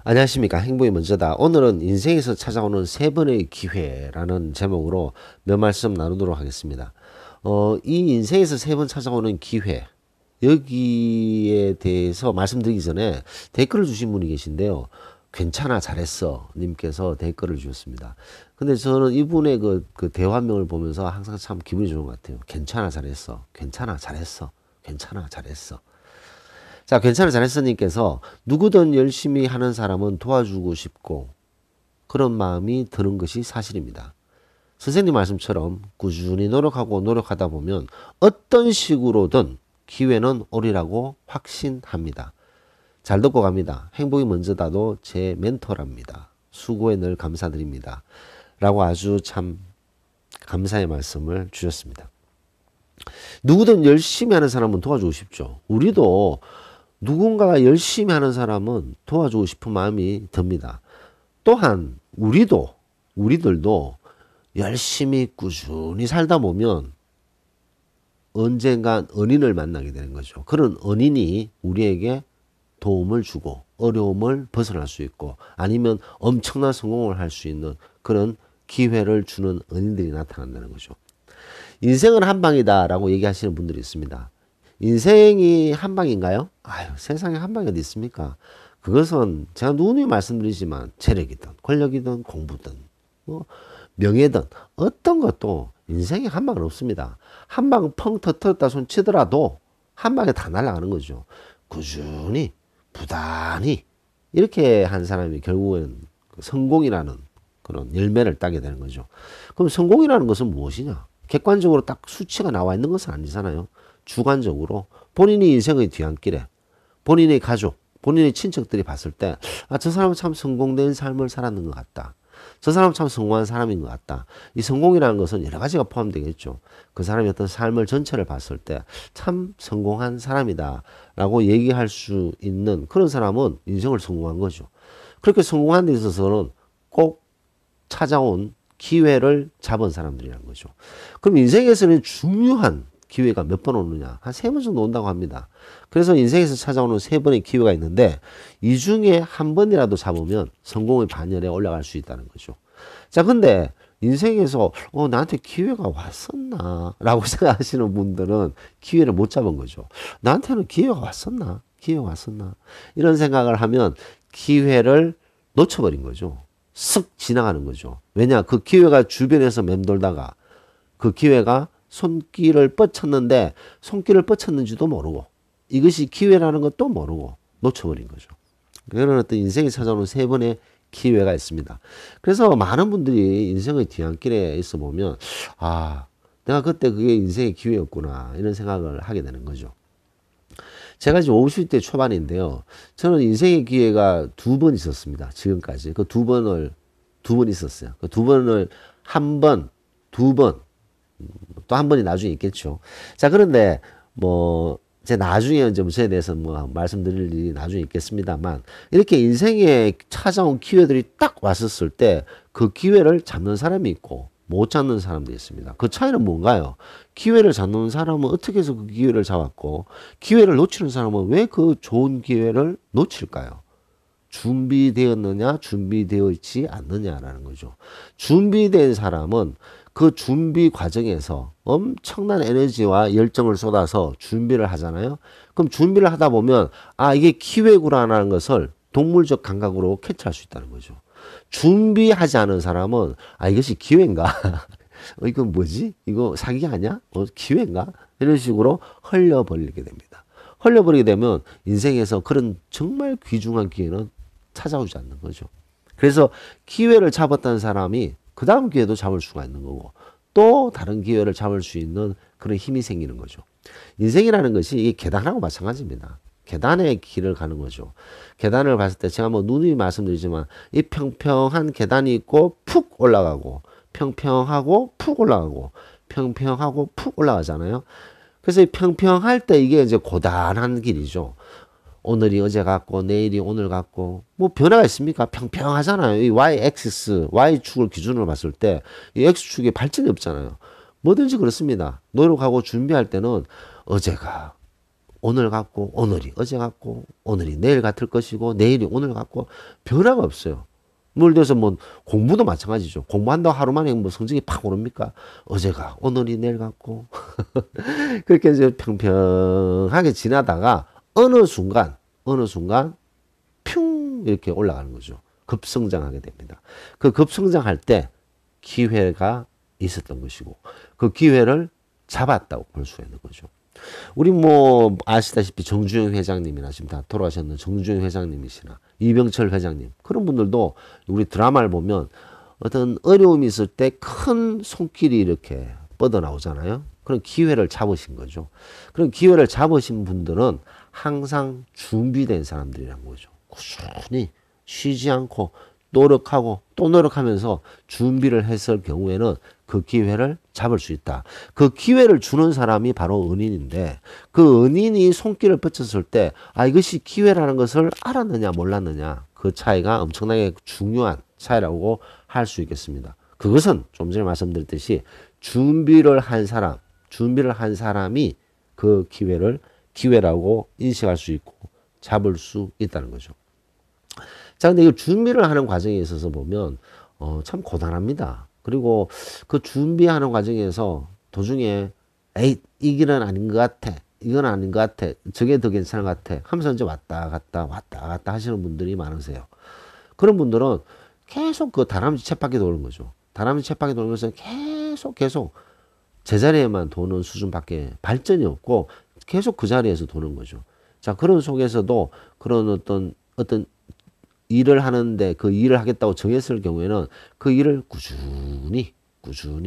안녕하십니까. 행복이 먼저다. 오늘은 인생에서 찾아오는 세 번의 기회라는 제목으로 몇 말씀 나누도록 하겠습니다. 이 인생에서 세 번 찾아오는 기회, 여기에 대해서 말씀드리기 전에 댓글을 주신 분이 계신데요. 괜찮아, 잘했어. 님께서 댓글을 주셨습니다. 근데 저는 이분의 그 대화명을 보면서 항상 참 기분이 좋은 것 같아요. 괜찮아, 잘했어. 괜찮아, 잘했어. 괜찮아, 잘했어. 자, 괜찮아 잘했어님께서 누구든 열심히 하는 사람은 도와주고 싶고 그런 마음이 드는 것이 사실입니다. 선생님 말씀처럼 꾸준히 노력하고 노력하다 보면 어떤 식으로든 기회는 오리라고 확신합니다. 잘 듣고 갑니다. 행복이 먼저다도 제 멘토랍니다. 수고에 늘 감사드립니다. 라고 아주 참 감사의 말씀을 주셨습니다. 누구든 열심히 하는 사람은 도와주고 싶죠. 우리도 누군가가 열심히 하는 사람은 도와주고 싶은 마음이 듭니다. 또한 우리들도 열심히 꾸준히 살다 보면 언젠간 은인을 만나게 되는 거죠. 그런 은인이 우리에게 도움을 주고 어려움을 벗어날 수 있고 아니면 엄청난 성공을 할 수 있는 그런 기회를 주는 은인들이 나타난다는 거죠. 인생은 한 방이다라고 얘기하시는 분들이 있습니다. 인생이 한 방인가요? 아유, 세상에 한 방이 어디 있습니까? 그것은 제가 누누이 말씀드리지만 재력이든 권력이든 공부든 뭐 명예든 어떤 것도 인생에 한 방은 없습니다. 한 방 펑 터뜨렸다 손 치더라도 한 방에 다 날아가는 거죠. 꾸준히 부단히 이렇게 한 사람이 결국은 성공이라는 그런 열매를 따게 되는 거죠. 그럼 성공이라는 것은 무엇이냐? 객관적으로 딱 수치가 나와 있는 것은 아니잖아요. 주관적으로 본인이 인생의 뒤안길에 본인의 가족, 본인의 친척들이 봤을 때, 아, 저 사람은 참 성공된 삶을 살았는 것 같다. 저 사람은 참 성공한 사람인 것 같다. 이 성공이라는 것은 여러 가지가 포함되겠죠. 그 사람의 어떤 삶을 전체를 봤을 때 참 성공한 사람이다. 라고 얘기할 수 있는 그런 사람은 인생을 성공한 거죠. 그렇게 성공한 데 있어서는 꼭 찾아온 기회를 잡은 사람들이라는 거죠. 그럼 인생에서는 중요한 기회가 몇 번 오느냐? 한 세 번 정도 온다고 합니다. 그래서 인생에서 찾아오는 세 번의 기회가 있는데 이 중에 한 번이라도 잡으면 성공의 반열에 올라갈 수 있다는 거죠. 자, 근데 인생에서 나한테 기회가 왔었나? 라고 생각하시는 분들은 기회를 못 잡은 거죠. 나한테는 기회가 왔었나? 기회가 왔었나? 이런 생각을 하면 기회를 놓쳐버린 거죠. 쓱 지나가는 거죠. 왜냐? 그 기회가 주변에서 맴돌다가 그 기회가 손길을 뻗쳤는데 손길을 뻗쳤는지도 모르고 이것이 기회라는 것도 모르고 놓쳐버린 거죠. 그런 어떤 인생에 찾아오는 세 번의 기회가 있습니다. 그래서 많은 분들이 인생의 뒤안길에 있어 보면 아, 내가 그때 그게 인생의 기회였구나 이런 생각을 하게 되는 거죠. 제가 지금 50대 초반인데요. 저는 인생의 기회가 두 번 있었습니다. 지금까지. 그 두 번 있었어요. 그 두 번을 한 번, 두 번, 또 한 번이 나중에 있겠죠. 자, 그런데 뭐, 제 나중에 이제 문제에 대해서 뭐 말씀드릴 일이 나중에 있겠습니다만, 이렇게 인생에 찾아온 기회들이 딱 왔었을 때 그 기회를 잡는 사람이 있고, 못 잡는 사람도 있습니다. 그 차이는 뭔가요? 기회를 잡는 사람은 어떻게 해서 그 기회를 잡았고, 기회를 놓치는 사람은 왜 그 좋은 기회를 놓칠까요? 준비되었느냐, 준비되어 있지 않느냐라는 거죠. 준비된 사람은 그 준비 과정에서 엄청난 에너지와 열정을 쏟아서 준비를 하잖아요. 그럼 준비를 하다 보면, 아, 이게 기회구나라는 것을 동물적 감각으로 캐치할 수 있다는 거죠. 준비하지 않은 사람은, 아, 이것이 기회인가? 이건 뭐지? 이거 사기 아니야? 기회인가? 이런 식으로 흘려버리게 됩니다. 흘려버리게 되면 인생에서 그런 정말 귀중한 기회는 찾아오지 않는 거죠. 그래서 기회를 잡았다는 사람이 그 다음 기회도 잡을 수가 있는 거고 또 다른 기회를 잡을 수 있는 그런 힘이 생기는 거죠. 인생이라는 것이 이 계단하고 마찬가지입니다. 계단의 길을 가는 거죠. 계단을 봤을 때 제가 뭐 누누이 말씀드리지만 이 평평한 계단이 있고 푹 올라가고 평평하고 푹 올라가고 평평하고 푹 올라가잖아요. 그래서 이 평평할 때 이게 이제 고단한 길이죠. 오늘이 어제 같고 내일이 오늘 같고 뭐 변화가 있습니까? 평평하잖아요. 이 y-axis, y축을 기준으로 봤을 때 이 x축에 발전이 없잖아요. 뭐든지 그렇습니다. 노력하고 준비할 때는 어제가 오늘 같고 오늘이 어제 같고 오늘이 내일 같을 것이고 내일이 오늘 같고 변화가 없어요. 예를 들어서 뭐 공부도 마찬가지죠. 공부한다고 하루 만에 뭐 성적이 팍 오릅니까? 어제가 오늘이 내일 같고 그렇게 이제 평평하게 지나다가 어느 순간 퓨 이렇게 올라가는 거죠. 급성장하게 됩니다. 그 급성장할 때 기회가 있었던 것이고 그 기회를 잡았다고 볼 수가 있는 거죠. 우리 뭐 아시다시피 정주영 회장님이나 지금 다 돌아가셨는 정주영 회장님이시나 이병철 회장님 그런 분들도 우리 드라마를 보면 어떤 어려움이 있을 때 큰 손길이 이렇게 뻗어나오잖아요. 그런 기회를 잡으신 거죠. 그런 기회를 잡으신 분들은 항상 준비된 사람들이란 거죠. 꾸준히 쉬지 않고 노력하고 또 노력하면서 준비를 했을 경우에는 그 기회를 잡을 수 있다. 그 기회를 주는 사람이 바로 은인인데 그 은인이 손길을 뻗쳤을 때 이것이 기회라는 것을 알았느냐 몰랐느냐 그 차이가 엄청나게 중요한 차이라고 할 수 있겠습니다. 그것은 좀 전에 말씀드렸듯이 준비를 한 사람이 그 기회라고 인식할 수 있고 잡을 수 있다는 거죠. 자, 근데 이 준비를 하는 과정에 있어서 보면, 참 고단합니다. 그리고 그 준비하는 과정에서 도중에, 에이, 이 길은 아닌 것 같아. 이건 아닌 것 같아. 저게 더 괜찮은 것 같아. 하면서 이제 왔다 갔다 하시는 분들이 많으세요. 그런 분들은 계속 그 다람쥐 쳇바퀴 도는 거죠. 다람쥐 쳇바퀴 도는 것은 계속 제자리에만 도는 수준밖에 발전이 없고 계속 그 자리에서 도는 거죠. 자, 그런 속에서도 그런 어떤 일을 하는데 그 일을 하겠다고 정했을 경우에는 그 일을 꾸준히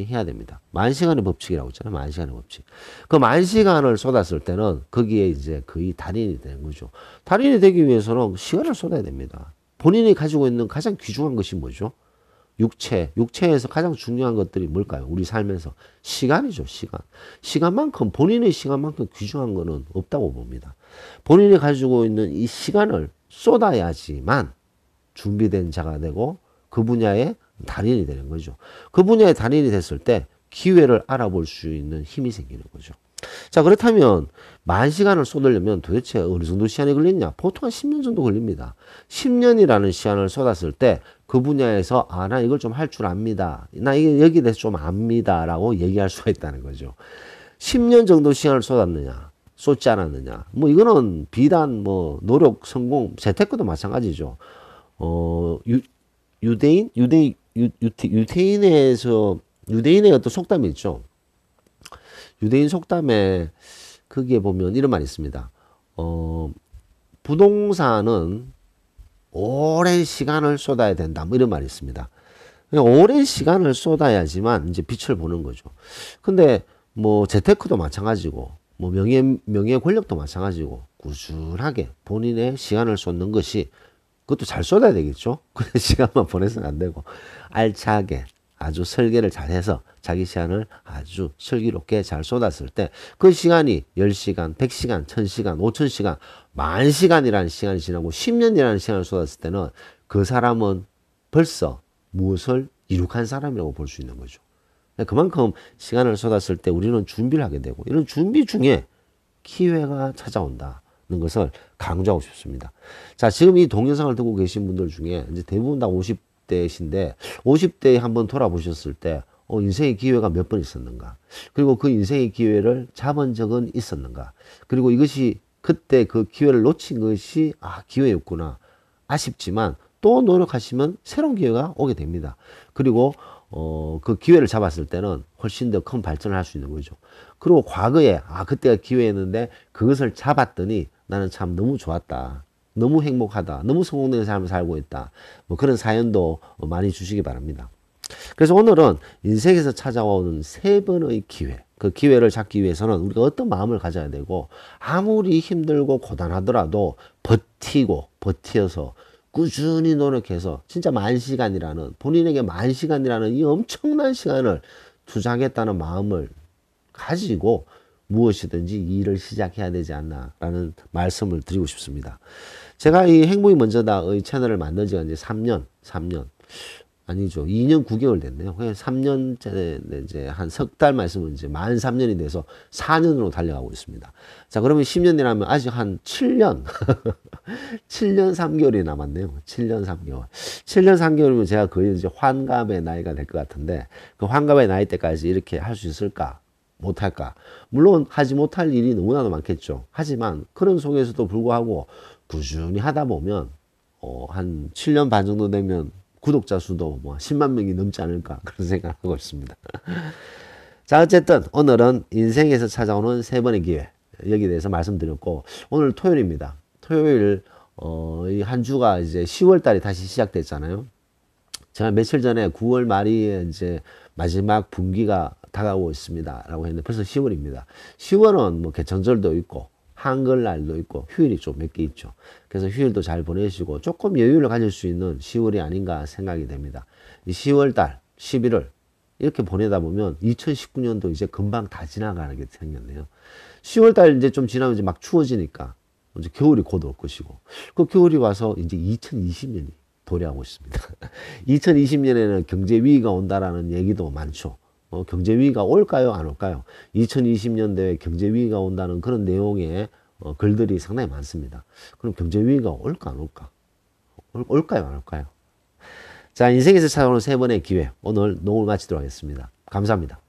해야 됩니다. 만시간의 법칙이라고 있잖아요. 만시간의 법칙. 그 만시간을 쏟았을 때는 거기에 이제 거의 달인이 되는 거죠. 달인이 되기 위해서는 시간을 쏟아야 됩니다. 본인이 가지고 있는 가장 귀중한 것이 뭐죠? 육체에서 가장 중요한 것들이 뭘까요? 우리 삶에서 시간이죠, 시간. 본인의 시간만큼 귀중한 거는 없다고 봅니다. 본인이 가지고 있는 이 시간을 쏟아야지만 준비된 자가 되고 그 분야의 달인이 되는 거죠. 그 분야의 달인이 됐을 때 기회를 알아볼 수 있는 힘이 생기는 거죠. 자, 그렇다면 10,000시간을 쏟으려면 도대체 어느 정도 시간이 걸리냐? 보통 한 10년 정도 걸립니다. 10년이라는 시간을 쏟았을 때 그 분야에서 나 이걸 좀 할 줄 압니다. 나 이게 여기에 대해서 좀 압니다. 라고 얘기할 수가 있다는 거죠. 10년 정도 시간을 쏟지 않았느냐? 뭐 이거는 비단 뭐 노력, 성공, 재테크도 마찬가지죠. 유대인의 어떤 속담이 있죠. 유대인 속담에 거기에 보면 이런 말이 있습니다. 부동산은 오랜 시간을 쏟아야 된다. 뭐 이런 말이 있습니다. 오랜 시간을 쏟아야지만 이제 빛을 보는 거죠. 근데 뭐 재테크도 마찬가지고 뭐 명예 권력도 마찬가지고 꾸준하게 본인의 시간을 쏟는 것이 그것도 잘 쏟아야 되겠죠. 그냥 시간만 보내서는 안 되고 알차게 아주 설계를 잘해서 자기 시간을 아주 슬기롭게 잘 쏟았을 때 그 시간이 10시간, 100시간, 1000시간, 5000시간, 10,000시간이라는 시간이 지나고 10년이라는 시간을 쏟았을 때는 그 사람은 벌써 무엇을 이룩한 사람이라고 볼 수 있는 거죠. 그만큼 시간을 쏟았을 때 우리는 준비를 하게 되고 이런 준비 중에 기회가 찾아온다는 것을 강조하고 싶습니다. 자, 지금 이 동영상을 듣고 계신 분들 중에 이제 대부분 다 50대이신데 50대에 한번 돌아보셨을 때 인생의 기회가 몇 번 있었는가? 그리고 그 인생의 기회를 잡은 적은 있었는가? 그리고 이것이 그때 그 기회를 놓친 것이 기회였구나. 아쉽지만 또 노력하시면 새로운 기회가 오게 됩니다. 그리고 그 기회를 잡았을 때는 훨씬 더 큰 발전을 할 수 있는 거죠. 그리고 과거에 그때가 기회였는데 그것을 잡았더니 나는 참 너무 좋았다. 너무 행복하다. 너무 성공된 삶을 살고 있다. 뭐 그런 사연도 많이 주시기 바랍니다. 그래서 오늘은 인생에서 찾아오는 3번의 기회. 그 기회를 잡기 위해서는 우리가 어떤 마음을 가져야 되고 아무리 힘들고 고단하더라도 버텨서 꾸준히 노력해서 진짜 10,000시간이라는 본인에게 10,000시간이라는 이 엄청난 시간을 투자하겠다는 마음을 가지고 무엇이든지 일을 시작해야 되지 않나라는 말씀을 드리고 싶습니다. 제가 이 행복이 먼저다의 채널을 만든 지가 이제 3년. 아니죠. 2년 9개월 됐네요. 그냥 3년째 이제 한 석 달 말씀은 이제 만 3년이 돼서 4년으로 달려가고 있습니다. 자, 그러면 10년이라면 아직 한 7년, 7년 3개월이 남았네요. 7년 3개월. 7년 3개월이면 제가 거의 이제 환갑의 나이가 될 것 같은데 그 환갑의 나이 때까지 이렇게 할 수 있을까? 못할까? 물론 하지 못할 일이 너무나도 많겠죠. 하지만 그런 속에서도 불구하고 꾸준히 하다 보면 한 7년 반 정도 되면 구독자 수도 뭐 10만 명이 넘지 않을까 그런 생각하고 있습니다. 자, 어쨌든 오늘은 인생에서 찾아오는 세 번의 기회 여기에 대해서 말씀드렸고 오늘 토요일입니다. 토요일 이 한 주가 이제 10월 달이 다시 시작됐잖아요. 제가 며칠 전에 9월 말이 이제 마지막 분기가 다가오고 있습니다라고 했는데 벌써 10월입니다. 10월은 뭐 개천절도 있고 한글날도 있고 휴일이 좀 몇 개 있죠. 그래서 휴일도 잘 보내시고 조금 여유를 가질 수 있는 10월이 아닌가 생각이 됩니다. 이 10월 달, 11월 이렇게 보내다 보면 2019년도 이제 금방 다 지나가게 생겼네요. 10월 달 이제 좀 지나면 이제 막 추워지니까 이제 겨울이 곧 올 것이고 그 겨울이 와서 이제 2020년이 도래하고 있습니다. 2020년에는 경제 위기가 온다라는 얘기도 많죠. 경제 위기가 올까요? 안 올까요? 2020년대에 경제 위기가 온다는 그런 내용의 글들이 상당히 많습니다. 그럼 경제 위기가 올까 안 올까? 올까요? 안 올까요? 자, 인생에서 찾아오는 세 번의 기회. 오늘 녹음을 마치도록 하겠습니다. 감사합니다.